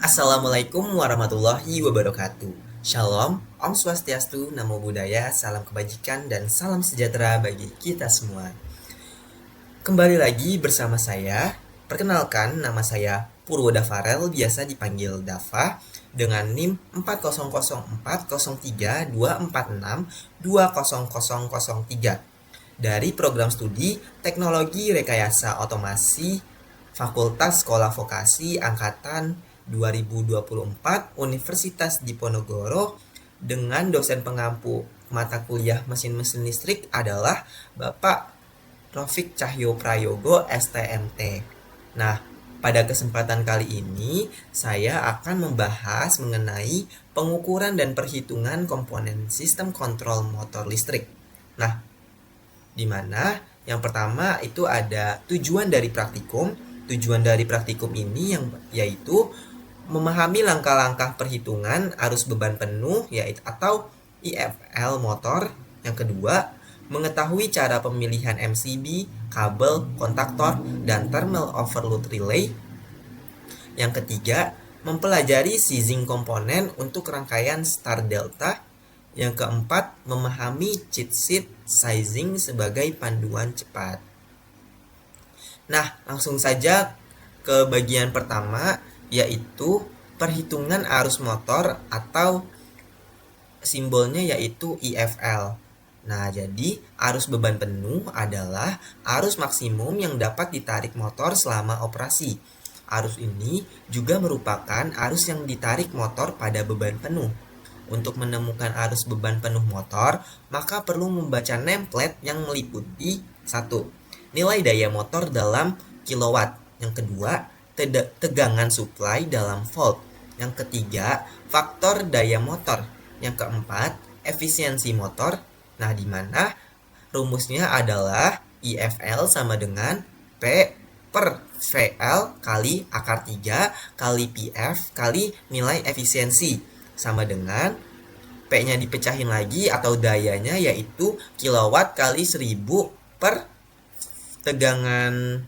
Assalamualaikum warahmatullahi wabarakatuh. Shalom, Om Swastiastu, Namo Buddhaya, salam kebajikan dan salam sejahtera bagi kita semua. Kembali lagi bersama saya. Perkenalkan, nama saya Purwoda Farel, biasa dipanggil Dava, dengan NIM 400404246200003 dari program studi Teknologi Rekayasa Otomasi Fakultas Sekolah Vokasi Angkatan 2024 Universitas Diponegoro dengan dosen pengampu mata kuliah mesin-mesin listrik adalah Bapak Rofik Cahyo Prayogo STMT. Nah, pada kesempatan kali ini saya akan membahas mengenai pengukuran dan perhitungan komponen sistem kontrol motor listrik. Nah, di mana yang pertama itu ada tujuan dari praktikum. Tujuan dari praktikum ini yaitu memahami langkah-langkah perhitungan arus beban penuh yaitu atau IFL motor. Yang kedua, mengetahui cara pemilihan MCB, kabel, kontaktor, dan thermal overload relay. Yang ketiga, mempelajari sizing komponen untuk rangkaian star delta. Yang keempat, memahami cheat sheet sizing sebagai panduan cepat. Nah, langsung saja ke bagian pertama, yaitu perhitungan arus motor atau simbolnya yaitu IFL. Nah, jadi arus beban penuh adalah arus maksimum yang dapat ditarik motor selama operasi. Arus ini juga merupakan arus yang ditarik motor pada beban penuh. Untuk menemukan arus beban penuh motor, maka perlu membaca nameplate yang meliputi 1. Nilai daya motor dalam kilowatt. Yang kedua, tegangan supply dalam volt. Yang ketiga, faktor daya motor. Yang keempat, efisiensi motor. Nah, di mana rumusnya adalah IFL sama dengan P per VL kali akar 3 kali PF kali nilai efisiensi. Sama dengan P-nya dipecahin lagi atau dayanya yaitu kilowatt kali 1000 per tegangan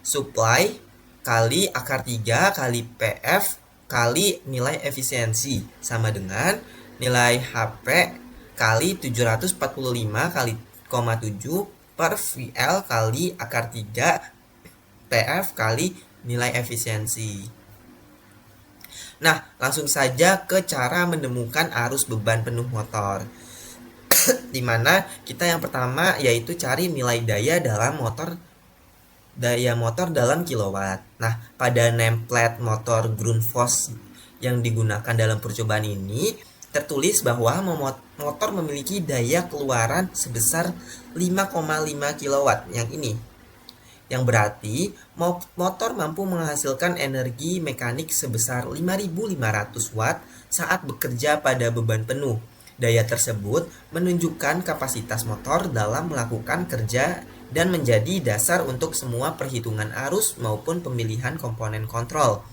supply kali akar 3 kali PF kali nilai efisiensi. Sama dengan nilai HP kali 745 kali 7 per VL kali akar 3 PF kali nilai efisiensi. Nah, langsung saja ke cara menemukan arus beban penuh motor. Dimana kita yang pertama yaitu cari nilai daya motor dalam kilowatt. Nah, pada nameplate motor Grundfos yang digunakan dalam percobaan ini tertulis bahwa motor memiliki daya keluaran sebesar 5,5 kW yang ini. Yang berarti motor mampu menghasilkan energi mekanik sebesar 5.500 watt saat bekerja pada beban penuh. Daya tersebut menunjukkan kapasitas motor dalam melakukan kerja dan menjadi dasar untuk semua perhitungan arus maupun pemilihan komponen kontrol.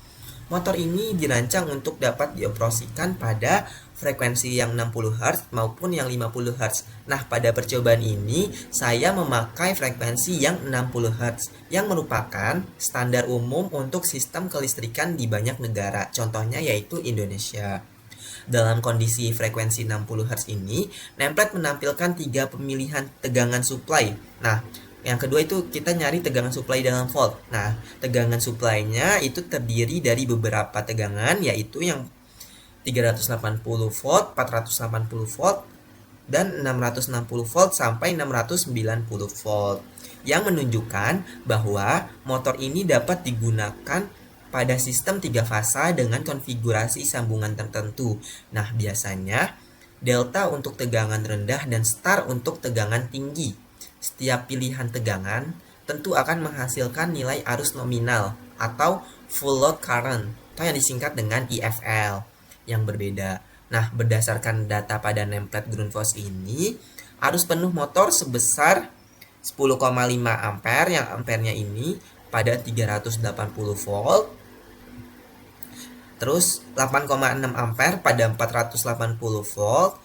Motor ini dirancang untuk dapat dioperasikan pada frekuensi yang 60 Hz maupun yang 50 Hz. Nah, pada percobaan ini saya memakai frekuensi yang 60 Hz yang merupakan standar umum untuk sistem kelistrikan di banyak negara. Contohnya yaitu Indonesia. Dalam kondisi frekuensi 60 Hz ini, nameplate menampilkan 3 pemilihan tegangan supply. Nah, yang kedua itu kita nyari tegangan supply dalam volt. Nah, tegangan supply-nya itu terdiri dari beberapa tegangan, yaitu yang 380 volt, 480 volt, dan 660 volt sampai 690 volt. Yang menunjukkan bahwa motor ini dapat digunakan pada sistem 3 fasa dengan konfigurasi sambungan tertentu. Nah, biasanya delta untuk tegangan rendah dan star untuk tegangan tinggi. Setiap pilihan tegangan tentu akan menghasilkan nilai arus nominal atau full load current atau yang disingkat dengan IFL yang berbeda. Nah, berdasarkan data pada nameplate Grundfos ini, arus penuh motor sebesar 10,5 ampere yang ampernya ini pada 380 volt. Terus 8,6 ampere pada 480 volt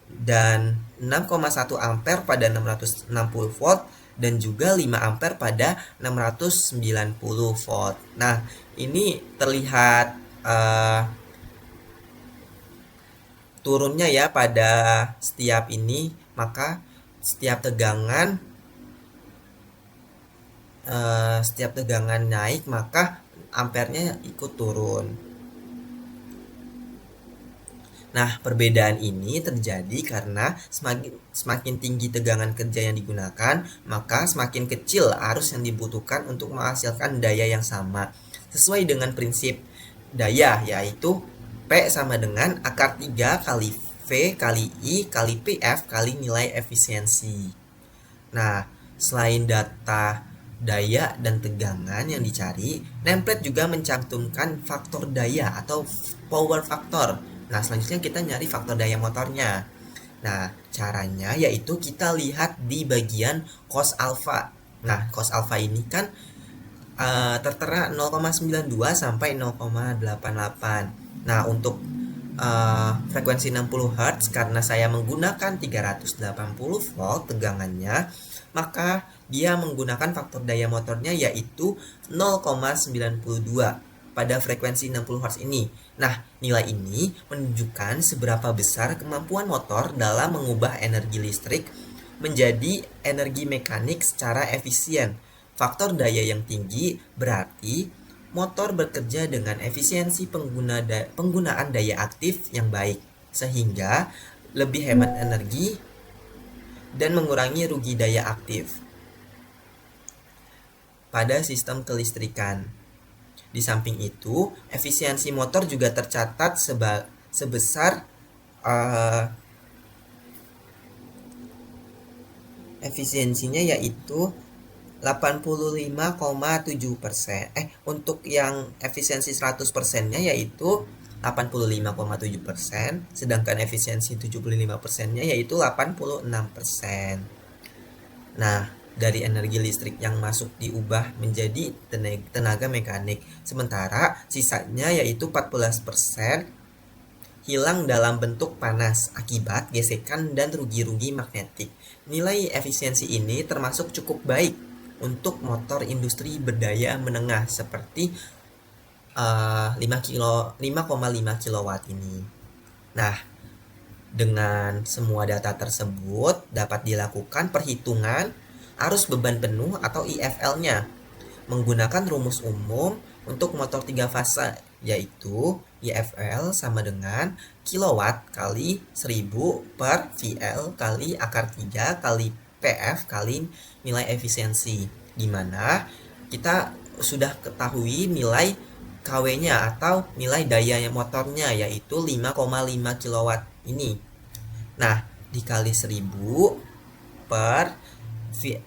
dan 6,1 ampere pada 660 volt dan juga 5 ampere pada 690 volt. Nah, ini terlihat eh, turunnya ya pada setiap ini, maka setiap tegangan naik maka ampernya ikut turun. Nah, perbedaan ini terjadi karena semakin tinggi tegangan kerja yang digunakan, maka semakin kecil arus yang dibutuhkan untuk menghasilkan daya yang sama. Sesuai dengan prinsip daya, yaitu P sama dengan akar 3 kali V kali I kali PF kali nilai efisiensi. Nah, selain data daya dan tegangan yang dicari, template juga mencantumkan faktor daya atau power factor. Nah, selanjutnya kita nyari faktor daya motornya. Nah, caranya yaitu kita lihat di bagian cos alpha. Nah, cos alpha ini kan tertera 0,92 sampai 0,88. Nah, untuk frekuensi 60 Hz karena saya menggunakan 380 volt tegangannya, maka dia menggunakan faktor daya motornya yaitu 0,92 pada frekuensi 60 Hz ini. Nah, nilai ini menunjukkan seberapa besar kemampuan motor dalam mengubah energi listrik menjadi energi mekanik secara efisien. Faktor daya yang tinggi berarti motor bekerja dengan efisiensi penggunaan daya aktif yang baik, sehingga lebih hemat energi dan mengurangi rugi daya aktif pada sistem kelistrikan. Di samping itu, efisiensi motor juga tercatat sebesar efisiensinya yaitu 85,7%. Untuk yang efisiensi 100%-nya yaitu 85,7%, sedangkan efisiensi 75%-nya yaitu 86%. Nah, dari energi listrik yang masuk diubah menjadi tenaga mekanik, sementara sisanya yaitu 14% hilang dalam bentuk panas akibat gesekan dan rugi-rugi magnetik. Nilai efisiensi ini termasuk cukup baik untuk motor industri berdaya menengah seperti 5,5 kW ini. Nah, dengan semua data tersebut dapat dilakukan perhitungan arus beban penuh atau IFL-nya menggunakan rumus umum untuk motor 3 fase, yaitu IFL sama dengan kilowatt kali 1000 per VL kali akar 3 kali PF kali nilai efisiensi, di mana kita sudah ketahui nilai KW-nya atau nilai daya motornya yaitu 5,5 kW ini. Nah, dikali 1000 per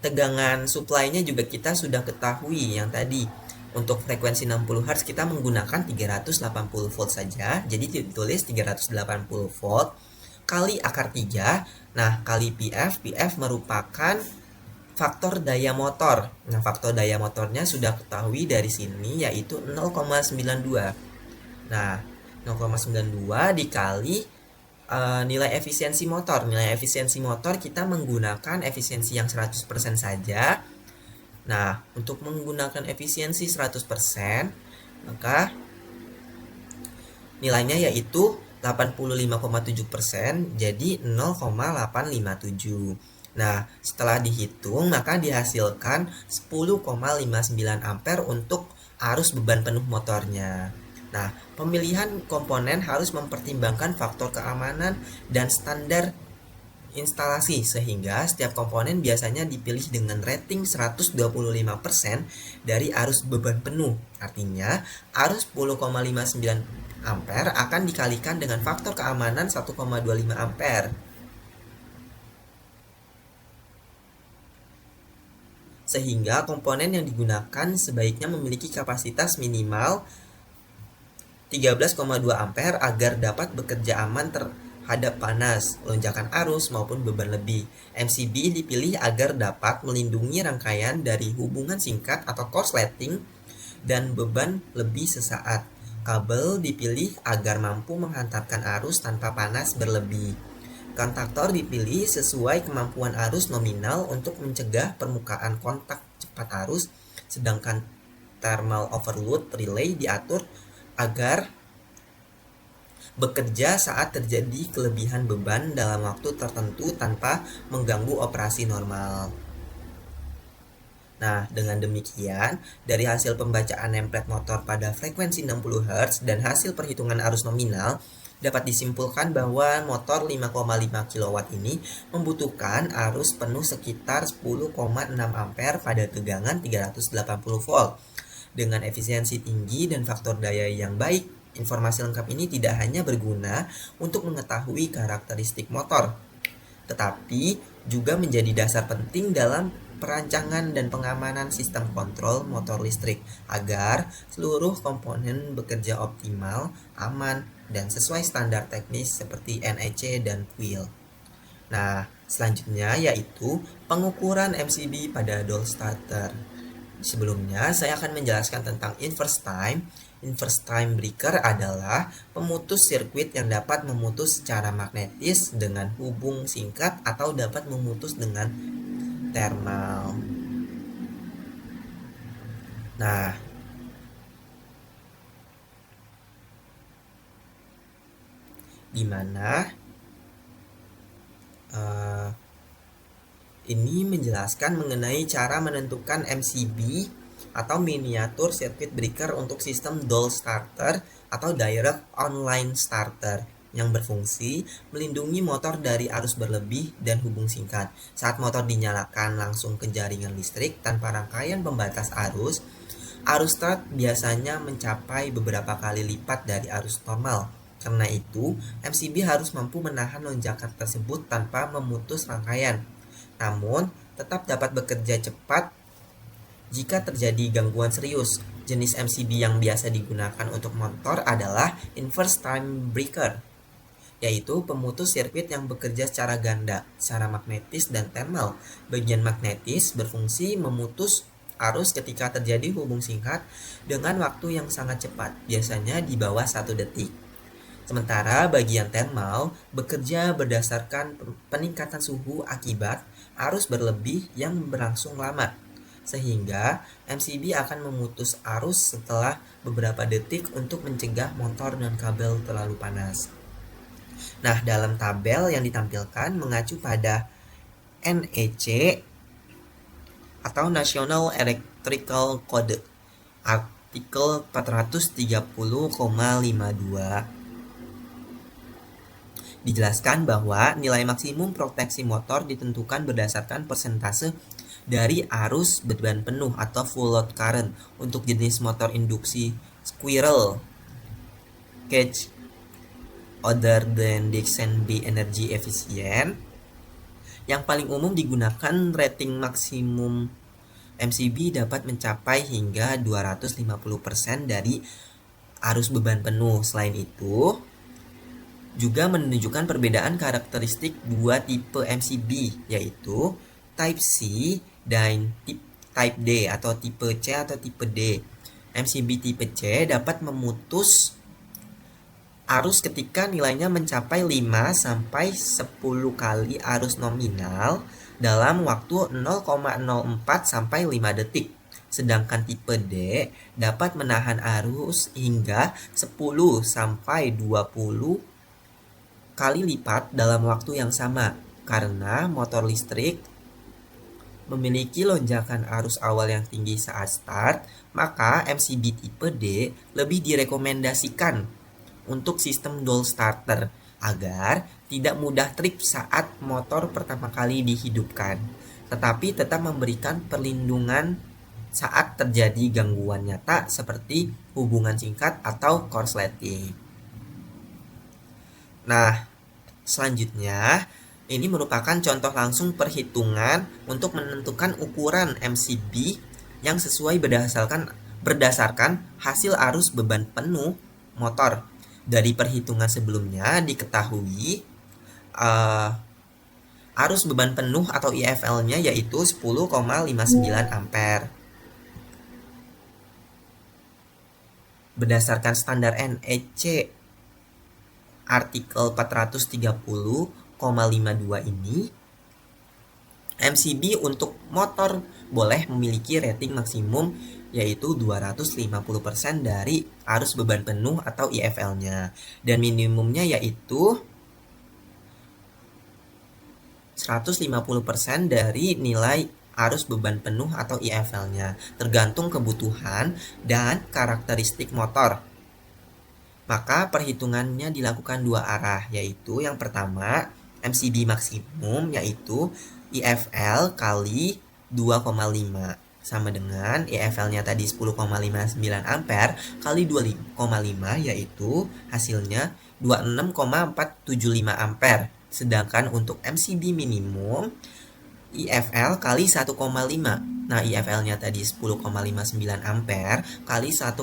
tegangan supply-nya juga kita sudah ketahui yang tadi. Untuk frekuensi 60 Hz kita menggunakan 380 volt saja, jadi ditulis 380 volt kali akar 3. Nah, kali PF merupakan faktor daya motor. Nah, faktor daya motornya sudah ketahui dari sini yaitu 0,92. Nah, 0,92 dikali nilai efisiensi motor. Nilai efisiensi motor kita menggunakan efisiensi yang 100% saja. Nah, untuk menggunakan efisiensi 100%, maka nilainya yaitu 85,7%, jadi 0,857. Nah, setelah dihitung, maka dihasilkan 10,59 ampere untuk arus beban penuh motornya. Nah, pemilihan komponen harus mempertimbangkan faktor keamanan dan standar instalasi, sehingga setiap komponen biasanya dipilih dengan rating 125% dari arus beban penuh. Artinya, arus 10,59 ampere akan dikalikan dengan faktor keamanan 1,25 ampere. Sehingga komponen yang digunakan sebaiknya memiliki kapasitas minimal 13,2 ampere agar dapat bekerja aman terhadap panas, lonjakan arus maupun beban lebih. MCB dipilih agar dapat melindungi rangkaian dari hubungan singkat atau korsleting dan beban lebih sesaat. Kabel dipilih agar mampu menghantarkan arus tanpa panas berlebih. Kontaktor dipilih sesuai kemampuan arus nominal untuk mencegah permukaan kontak cepat arus, sedangkan thermal overload relay diatur agar bekerja saat terjadi kelebihan beban dalam waktu tertentu tanpa mengganggu operasi normal. Nah, dengan demikian, dari hasil pembacaan template motor pada frekuensi 60 Hz dan hasil perhitungan arus nominal, dapat disimpulkan bahwa motor 5,5 kW ini membutuhkan arus penuh sekitar 10,6 ampere pada tegangan 380 volt. Dengan efisiensi tinggi dan faktor daya yang baik, informasi lengkap ini tidak hanya berguna untuk mengetahui karakteristik motor, tetapi juga menjadi dasar penting dalam perancangan dan pengamanan sistem kontrol motor listrik agar seluruh komponen bekerja optimal, aman, dan sesuai standar teknis seperti NEC dan FIL. Nah, selanjutnya yaitu pengukuran MCB pada doll starter. Sebelumnya, saya akan menjelaskan tentang inverse time. Inverse time breaker adalah pemutus sirkuit yang dapat memutus secara magnetis dengan hubung singkat atau dapat memutus dengan thermal. Nah, di mana ini menjelaskan mengenai cara menentukan MCB atau miniatur circuit breaker untuk sistem doll starter atau direct online starter yang berfungsi melindungi motor dari arus berlebih dan hubung singkat. Saat motor dinyalakan langsung ke jaringan listrik tanpa rangkaian pembatas arus start biasanya mencapai beberapa kali lipat dari arus normal. Karena itu, MCB harus mampu menahan lonjakan tersebut tanpa memutus rangkaian. Namun, tetap dapat bekerja cepat jika terjadi gangguan serius. Jenis MCB yang biasa digunakan untuk motor adalah inverse time breaker, yaitu pemutus sirkuit yang bekerja secara ganda, secara magnetis dan thermal. Bagian magnetis berfungsi memutus arus ketika terjadi hubung singkat dengan waktu yang sangat cepat, biasanya di bawah 1 detik. Sementara bagian thermal bekerja berdasarkan peningkatan suhu akibat arus berlebih yang berlangsung lama, sehingga MCB akan memutus arus setelah beberapa detik untuk mencegah motor dan kabel terlalu panas. Nah, dalam tabel yang ditampilkan mengacu pada NEC atau National Electrical Code, artikel 430,52. Dijelaskan bahwa nilai maksimum proteksi motor ditentukan berdasarkan persentase dari arus beban penuh atau full load current untuk jenis motor induksi squirrel cage other than Dixon B energy efficient. Yang paling umum digunakan rating maksimum MCB dapat mencapai hingga 250% dari arus beban penuh. Selain itu, juga menunjukkan perbedaan karakteristik dua tipe MCB, yaitu Type C dan Type D atau tipe C atau tipe D. MCB tipe C dapat memutus arus ketika nilainya mencapai 5-10 kali arus nominal dalam waktu 0,04 sampai 5 detik. Sedangkan tipe D dapat menahan arus hingga 10 sampai 20 kali lipat dalam waktu yang sama. Karena motor listrik memiliki lonjakan arus awal yang tinggi saat start, maka MCB tipe D lebih direkomendasikan untuk sistem doll starter agar tidak mudah trip saat motor pertama kali dihidupkan, tetapi tetap memberikan perlindungan saat terjadi gangguan nyata seperti hubungan singkat atau korsleting. Nah, selanjutnya ini merupakan contoh langsung perhitungan untuk menentukan ukuran MCB yang sesuai berdasarkan hasil arus beban penuh motor. Dari perhitungan sebelumnya diketahui arus beban penuh atau IFL-nya yaitu 10,59 ampere. Berdasarkan standar NEC artikel 430,52 ini, MCB untuk motor boleh memiliki rating maksimum yaitu 250% dari arus beban penuh atau IFL-nya, dan minimumnya yaitu 150% dari nilai arus beban penuh atau IFL-nya, tergantung kebutuhan dan karakteristik motor. Maka perhitungannya dilakukan dua arah, yaitu yang pertama MCB maksimum yaitu IFL kali 2,5 sama dengan IFL-nya tadi 10,59 ampere kali 2,5 yaitu hasilnya 26,475 ampere. Sedangkan untuk MCB minimum IFL kali 1,5. Nah, IFL-nya tadi 10,59 ampere kali 1,5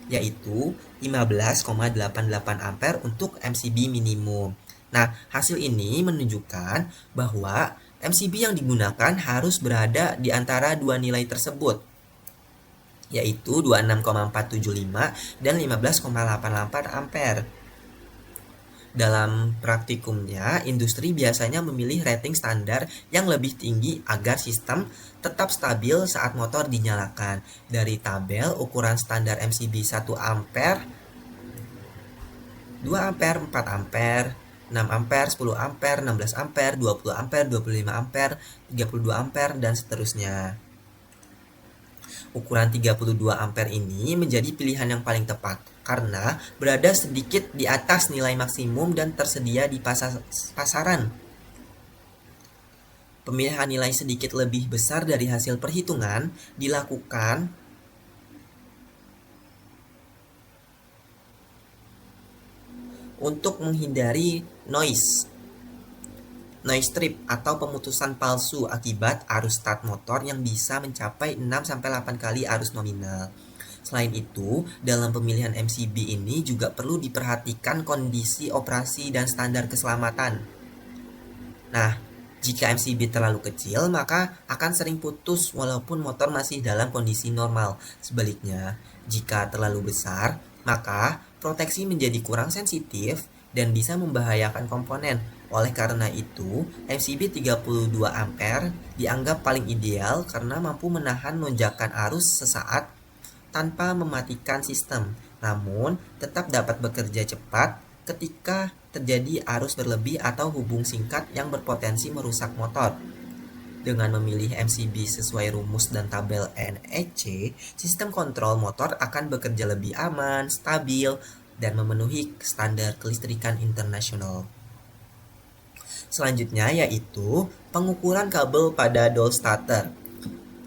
yaitu 15,88 ampere untuk MCB minimum. Nah, hasil ini menunjukkan bahwa MCB yang digunakan harus berada di antara dua nilai tersebut, yaitu 26,475 dan 15,88 ampere. Dalam praktikumnya, industri biasanya memilih rating standar yang lebih tinggi agar sistem tetap stabil saat motor dinyalakan. Dari tabel, ukuran standar MCB 1 ampere, 2 ampere, 4 ampere, 6 ampere, 10 ampere, 16 ampere, 20 ampere, 25 ampere, 32 ampere, dan seterusnya. Ukuran 32 ampere ini menjadi pilihan yang paling tepat karena berada sedikit di atas nilai maksimum dan tersedia di pasaran. Pemilihan nilai sedikit lebih besar dari hasil perhitungan dilakukan untuk menghindari noise trip atau pemutusan palsu akibat arus start motor yang bisa mencapai 6-8 kali arus nominal. Selain itu, dalam pemilihan MCB ini juga perlu diperhatikan kondisi operasi dan standar keselamatan. Nah, jika MCB terlalu kecil, maka akan sering putus walaupun motor masih dalam kondisi normal. Sebaliknya, jika terlalu besar, maka proteksi menjadi kurang sensitif dan bisa membahayakan komponen. Oleh karena itu, MCB 32 ampere dianggap paling ideal karena mampu menahan lonjakan arus sesaat tanpa mematikan sistem, namun tetap dapat bekerja cepat ketika terjadi arus berlebih atau hubung singkat yang berpotensi merusak motor. Dengan memilih MCB sesuai rumus dan tabel NEC, sistem kontrol motor akan bekerja lebih aman, stabil, dan memenuhi standar kelistrikan internasional. Selanjutnya yaitu pengukuran kabel pada dual starter.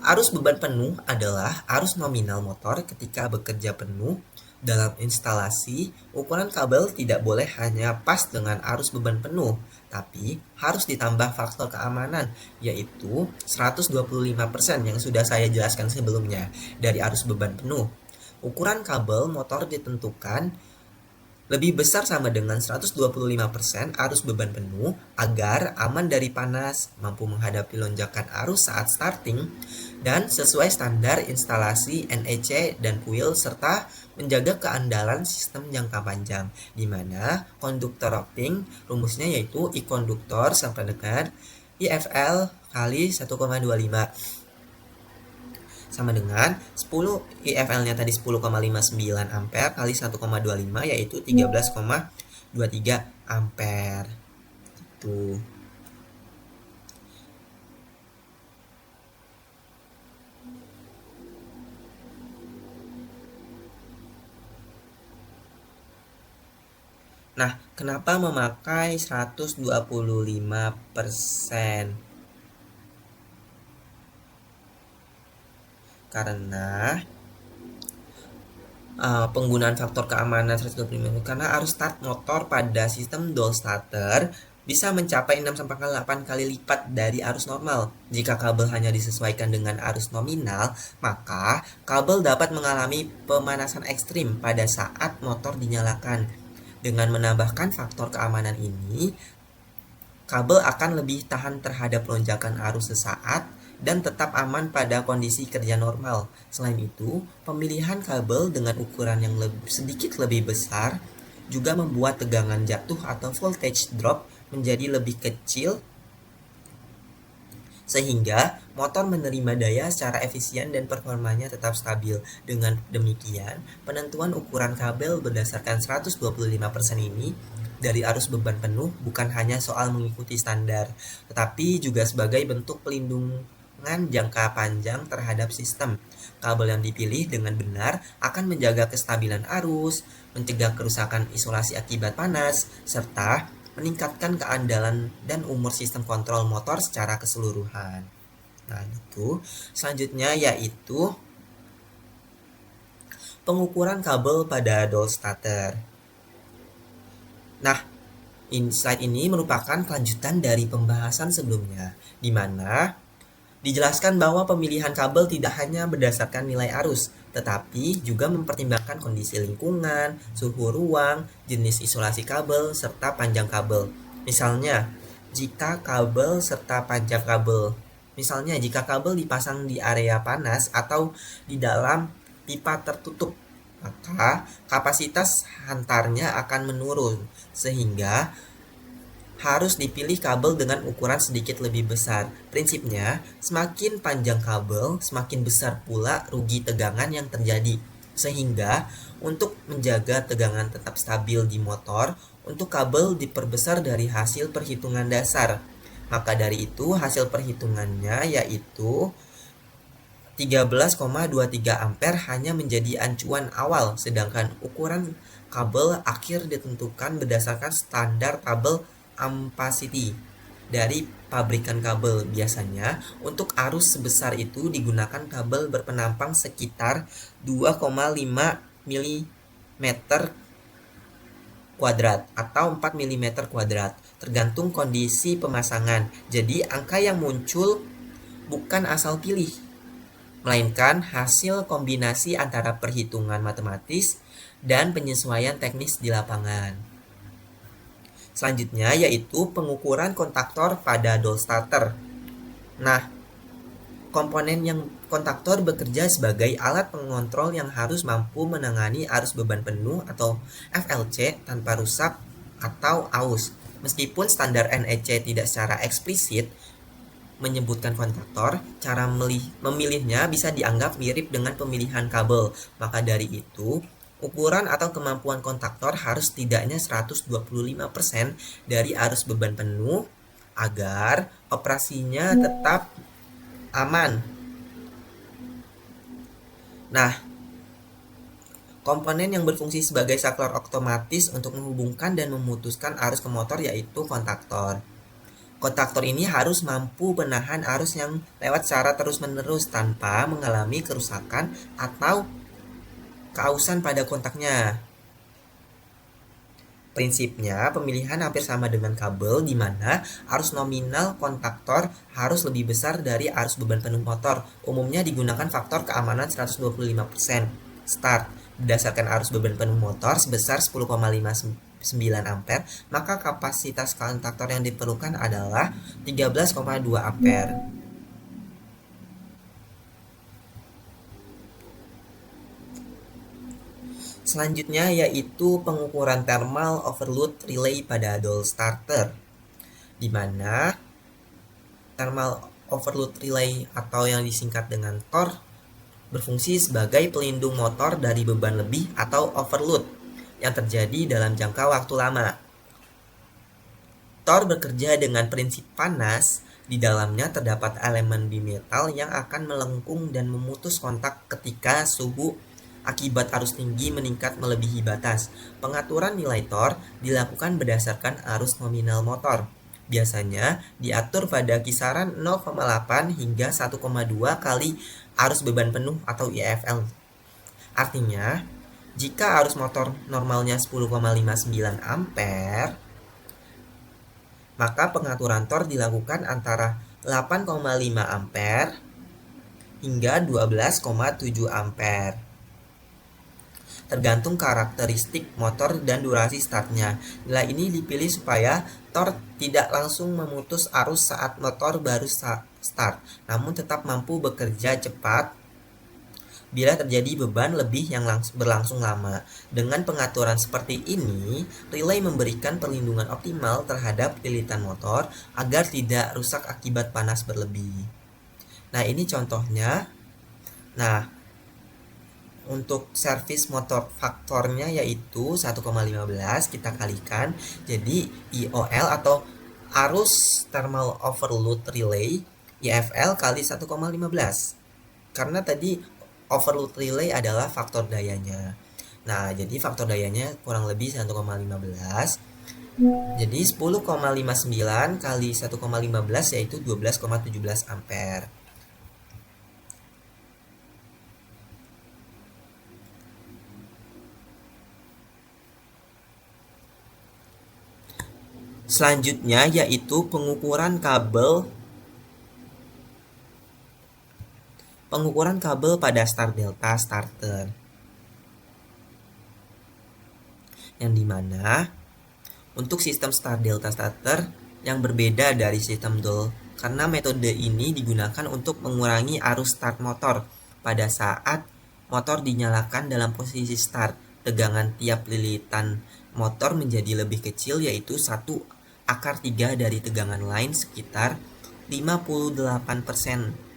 Arus beban penuh adalah arus nominal motor ketika bekerja penuh. Dalam instalasi, ukuran kabel tidak boleh hanya pas dengan arus beban penuh, tapi harus ditambah faktor keamanan, yaitu 125% yang sudah saya jelaskan sebelumnya dari arus beban penuh. Ukuran kabel motor ditentukan lebih besar sama dengan 125% arus beban penuh agar aman dari panas, mampu menghadapi lonjakan arus saat starting, dan sesuai standar instalasi NEC dan kuil serta menjaga keandalan sistem jangka panjang, di mana konduktor roping rumusnya yaitu I konduktor sama dengan IFL kali 1,25 sama dengan 10 IFL-nya tadi 10,59 ampere kali 1,25 yaitu 13,23 ampere. Gitu. Nah, kenapa memakai 125%? Karena penggunaan faktor keamanan 125 karena arus start motor pada sistem dual starter bisa mencapai 6-8 kali lipat dari arus normal. Jika kabel hanya disesuaikan dengan arus nominal, maka kabel dapat mengalami pemanasan ekstrim pada saat motor dinyalakan. Dengan menambahkan faktor keamanan ini, kabel akan lebih tahan terhadap lonjakan arus sesaat dan tetap aman pada kondisi kerja normal. Selain itu, pemilihan kabel dengan ukuran yang sedikit lebih besar juga membuat tegangan jatuh atau voltage drop menjadi lebih kecil sehingga motor menerima daya secara efisien dan performanya tetap stabil. Dengan demikian, penentuan ukuran kabel berdasarkan 125% ini dari arus beban penuh bukan hanya soal mengikuti standar, tetapi juga sebagai bentuk pelindungan jangka panjang terhadap sistem. Kabel yang dipilih dengan benar akan menjaga kestabilan arus, mencegah kerusakan isolasi akibat panas, serta meningkatkan keandalan dan umur sistem kontrol motor secara keseluruhan. Nah, itu selanjutnya yaitu pengukuran kabel pada doll starter. Nah, slide ini merupakan kelanjutan dari pembahasan sebelumnya, di mana dijelaskan bahwa pemilihan kabel tidak hanya berdasarkan nilai arus, tetapi juga mempertimbangkan kondisi lingkungan, suhu ruang, jenis isolasi kabel, serta panjang kabel. Misalnya, jika kabel dipasang di area panas atau di dalam pipa tertutup, maka kapasitas hantarnya akan menurun, sehingga harus dipilih kabel dengan ukuran sedikit lebih besar. Prinsipnya, semakin panjang kabel, semakin besar pula rugi tegangan yang terjadi. Sehingga, untuk menjaga tegangan tetap stabil di motor, untuk kabel diperbesar dari hasil perhitungan dasar. Maka dari itu, hasil perhitungannya yaitu 13,23 ampere hanya menjadi acuan awal, sedangkan ukuran kabel akhir ditentukan berdasarkan standar kabel ampacity dari pabrikan kabel. Biasanya untuk arus sebesar itu digunakan kabel berpenampang sekitar 2,5 mm kuadrat atau 4 mm kuadrat, tergantung kondisi pemasangan. Jadi angka yang muncul bukan asal pilih, melainkan hasil kombinasi antara perhitungan matematis dan penyesuaian teknis di lapangan. Selanjutnya yaitu pengukuran kontaktor pada doll starter. Nah, komponen yang kontaktor bekerja sebagai alat pengontrol yang harus mampu menangani arus beban penuh atau FLC tanpa rusak atau aus. Meskipun standar NEC tidak secara eksplisit menyebutkan kontaktor, cara memilihnya bisa dianggap mirip dengan pemilihan kabel. Maka dari itu, ukuran atau kemampuan kontaktor harus setidaknya 125% dari arus beban penuh agar operasinya tetap aman. Nah, komponen yang berfungsi sebagai saklar otomatis untuk menghubungkan dan memutuskan arus ke motor yaitu kontaktor. Kontaktor ini harus mampu menahan arus yang lewat secara terus-menerus tanpa mengalami kerusakan atau keausan pada kontaknya. Prinsipnya, pemilihan hampir sama dengan kabel, di mana arus nominal kontaktor harus lebih besar dari arus beban penuh motor. Umumnya digunakan faktor keamanan 125% start berdasarkan arus beban penuh motor sebesar 10,59 ampere, maka kapasitas kontaktor yang diperlukan adalah 13,2 ampere. Selanjutnya yaitu pengukuran thermal overload relay pada doll starter, di mana thermal overload relay atau yang disingkat dengan TOR berfungsi sebagai pelindung motor dari beban lebih atau overload yang terjadi dalam jangka waktu lama. TOR bekerja dengan prinsip panas. Di dalamnya terdapat elemen bimetal yang akan melengkung dan memutus kontak ketika suhu akibat arus tinggi meningkat melebihi batas. Pengaturan nilai TOR dilakukan berdasarkan arus nominal motor. Biasanya diatur pada kisaran 0,8 hingga 1,2 kali arus beban penuh atau IFL. Artinya, jika arus motor normalnya 10,59 ampere, maka pengaturan TOR dilakukan antara 8,5 ampere hingga 12,7 ampere. Tergantung karakteristik motor dan durasi startnya. Nilai ini dipilih supaya TOR tidak langsung memutus arus saat motor baru start, namun tetap mampu bekerja cepat bila terjadi beban lebih yang berlangsung lama. Dengan pengaturan seperti ini, relay memberikan perlindungan optimal terhadap lilitan motor agar tidak rusak akibat panas berlebih. Nah, ini contohnya. Nah, untuk servis motor faktornya yaitu 1,15 kita kalikan. Jadi IOL atau arus thermal overload relay IFL kali 1,15. Karena tadi overload relay adalah faktor dayanya. Nah, jadi faktor dayanya kurang lebih 1,15. Jadi 10,59 kali 1,15 yaitu 12,17 ampere. Selanjutnya yaitu pengukuran kabel pada star delta starter. Yang dimana untuk sistem star delta starter yang berbeda dari sistem DOL karena metode ini digunakan untuk mengurangi arus start motor pada saat motor dinyalakan dalam posisi start. Tegangan tiap lilitan motor menjadi lebih kecil yaitu 1/3 dari tegangan lain sekitar 58%.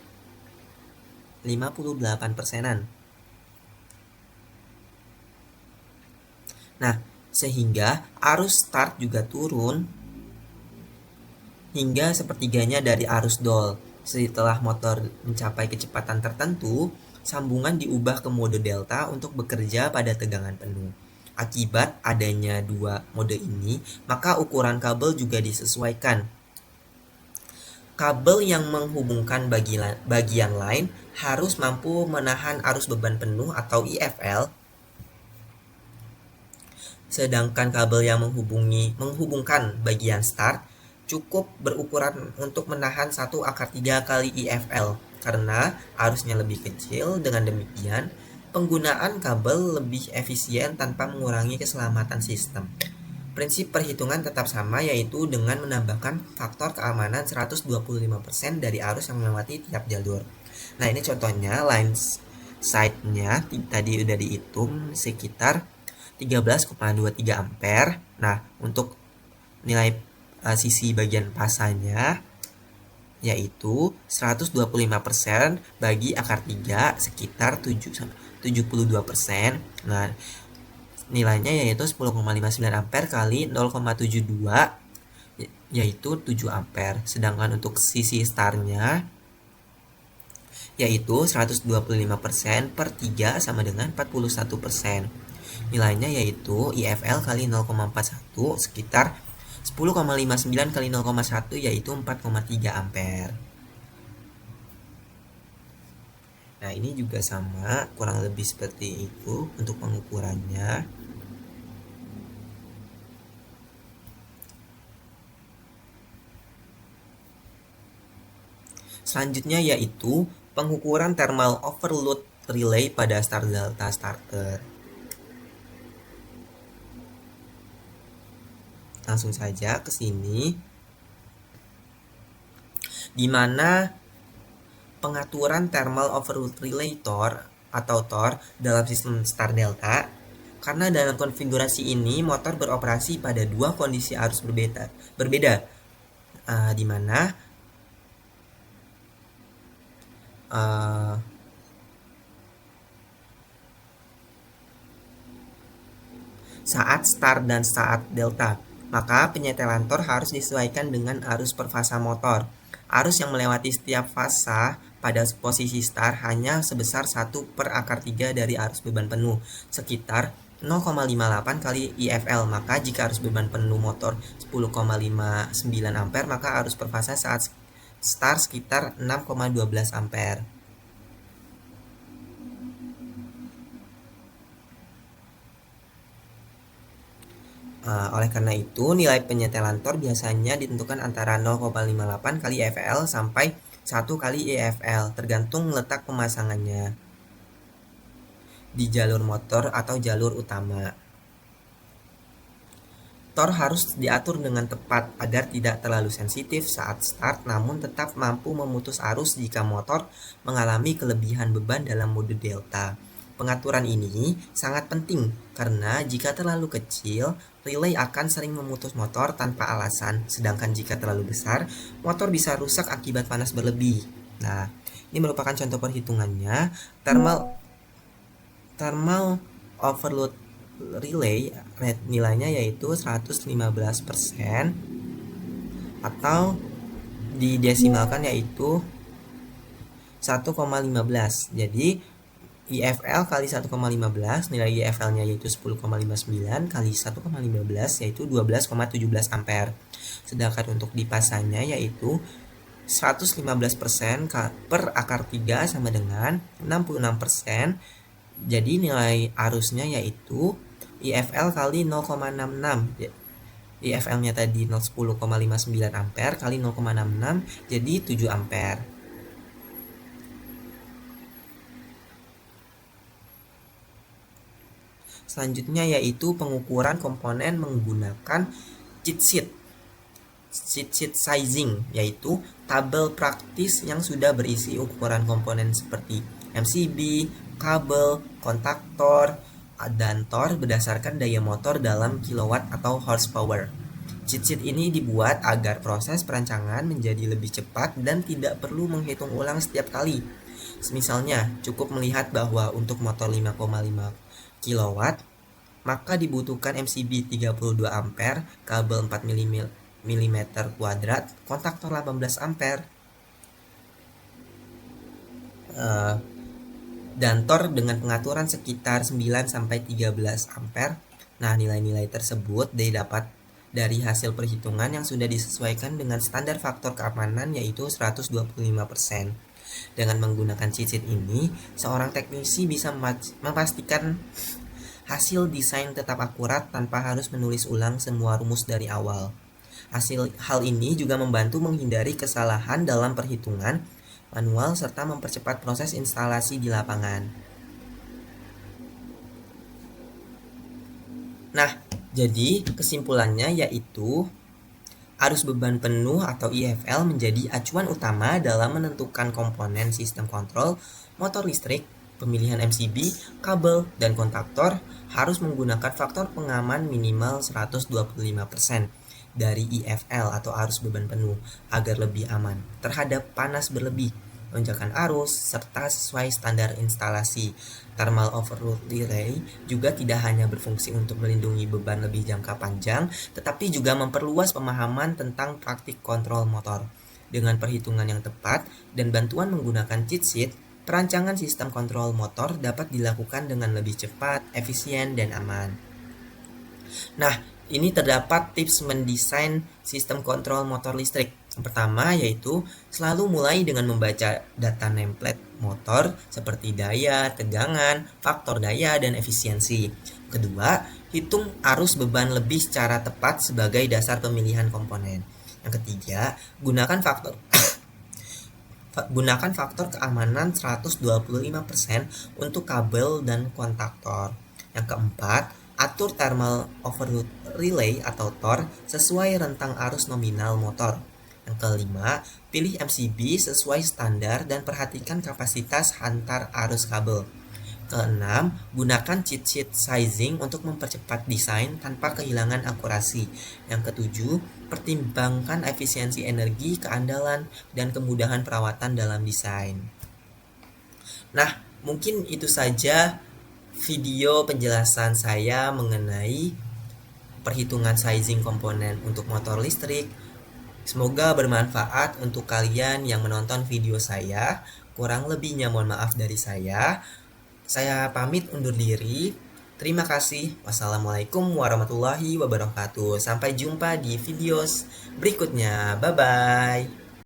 58%-an. Nah, sehingga arus start juga turun hingga sepertiganya dari arus DOL. Setelah motor mencapai kecepatan tertentu, sambungan diubah ke mode delta untuk bekerja pada tegangan penuh. Akibat adanya dua mode ini, maka ukuran kabel juga disesuaikan. Kabel yang menghubungkan bagian lain harus mampu menahan arus beban penuh atau IFL, sedangkan kabel yang menghubungkan bagian start cukup berukuran untuk menahan 1/3 kali IFL karena arusnya lebih kecil. Dengan demikian, penggunaan kabel lebih efisien tanpa mengurangi keselamatan sistem. Prinsip perhitungan tetap sama yaitu dengan menambahkan faktor keamanan 125% dari arus yang melewati tiap jalur. Nah, ini contohnya line side-nya tadi udah dihitung sekitar 13,23 ampere. Nah, untuk nilai sisi bagian pasanya yaitu 125% bagi akar 3 sekitar 72%. Nah, nilainya yaitu 10,59 ampere kali 0,72 yaitu 7 ampere. Sedangkan untuk sisi starnya yaitu 125% per 3 sama dengan 41%. Nilainya yaitu IFL kali 0,41 sekitar 10,59 kali 0,1 yaitu 4,3 ampere. Nah, ini juga sama, kurang lebih seperti itu untuk pengukurannya. Selanjutnya yaitu pengukuran thermal overload relay pada star delta starter. Langsung saja ke sini, di mana pengaturan thermal overload relay TOR atau TOR dalam sistem star delta, karena dalam konfigurasi ini motor beroperasi pada dua kondisi arus berbeda, di mana saat start dan saat delta, maka penyetelan TOR harus disesuaikan dengan arus per fasa motor. Arus yang melewati setiap fasa pada posisi start hanya sebesar 1/3 dari arus beban penuh, sekitar 0,58 kali IFL. Maka jika arus beban penuh motor 10,59 ampere, maka arus per fasa saat start sekitar 6,12 ampere. Oleh karena itu, nilai penyetelan TOR biasanya ditentukan antara 0,58 kali IFL sampai 1 kali IFL, tergantung letak pemasangannya di jalur motor atau jalur utama. Tor harus diatur dengan tepat agar tidak terlalu sensitif saat start, namun tetap mampu memutus arus jika motor mengalami kelebihan beban dalam mode delta. Pengaturan ini sangat penting karena jika terlalu kecil, relay akan sering memutus motor tanpa alasan, sedangkan jika terlalu besar, motor bisa rusak akibat panas berlebih. Nah, ini merupakan contoh perhitungannya. Thermal overload relay nilainya yaitu 115% atau didesimalkan yaitu 1,15. Jadi IFL kali 1,15, nilai IFL-nya yaitu 10,59 kali 1,15 yaitu 12,17 ampere. Sedangkan untuk dipasangnya yaitu 115% per akar 3 sama dengan 66%. Jadi nilai arusnya yaitu IFL kali 0,66. IFL-nya tadi 10,59 ampere kali 0,66 jadi 7 ampere. Selanjutnya yaitu pengukuran komponen menggunakan cheat sheet sizing, yaitu tabel praktis yang sudah berisi ukuran komponen seperti MCB, kabel, kontaktor, dan tor berdasarkan daya motor dalam kilowatt atau horsepower. Cheat sheet ini dibuat agar proses perancangan menjadi lebih cepat dan tidak perlu menghitung ulang setiap kali. Misalnya, cukup melihat bahwa untuk motor 5,5 kilowatt, maka dibutuhkan MCB 32 ampere, kabel 4 mm kuadrat, kontaktor 18 ampere, dan tor dengan pengaturan sekitar 9-13 ampere. Nah, nilai-nilai tersebut didapat dari hasil perhitungan yang sudah disesuaikan dengan standar faktor keamanan yaitu 125%. Dengan menggunakan cheat sheet ini, seorang teknisi bisa memastikan hasil desain tetap akurat tanpa harus menulis ulang semua rumus dari awal. Hal ini juga membantu menghindari kesalahan dalam perhitungan manual serta mempercepat proses instalasi di lapangan. Nah, jadi kesimpulannya yaitu arus beban penuh atau IFL menjadi acuan utama dalam menentukan komponen sistem kontrol motor listrik. Pemilihan MCB, kabel, dan kontaktor harus menggunakan faktor pengaman minimal 125% dari IFL atau arus beban penuh agar lebih aman terhadap panas berlebih, lonjakan arus, serta sesuai standar instalasi. Thermal overload relay juga tidak hanya berfungsi untuk melindungi beban lebih jangka panjang, tetapi juga memperluas pemahaman tentang praktik kontrol motor. Dengan perhitungan yang tepat dan bantuan menggunakan cheat sheet, perancangan sistem kontrol motor dapat dilakukan dengan lebih cepat, efisien, dan aman. Nah, ini terdapat tips mendesain sistem kontrol motor listrik. Yang pertama yaitu selalu mulai dengan membaca data nameplate motor seperti daya, tegangan, faktor daya, dan efisiensi. Kedua, hitung arus beban lebih secara tepat sebagai dasar pemilihan komponen. Yang ketiga, gunakan faktor keamanan 125% untuk kabel dan kontaktor. Yang keempat, atur thermal overload relay atau TOR sesuai rentang arus nominal motor. Yang kelima, pilih MCB sesuai standar dan perhatikan kapasitas hantar arus kabel. Keenam, gunakan cheat sheet sizing untuk mempercepat desain tanpa kehilangan akurasi. Yang ketujuh, pertimbangkan efisiensi energi, keandalan, dan kemudahan perawatan dalam desain. Nah, mungkin itu saja video penjelasan saya mengenai perhitungan sizing komponen untuk motor listrik. Semoga bermanfaat untuk kalian yang menonton video saya. Kurang lebihnya mohon maaf dari saya. Saya pamit undur diri. Terima kasih. Wassalamualaikum warahmatullahi wabarakatuh. Sampai jumpa di video berikutnya. Bye-bye.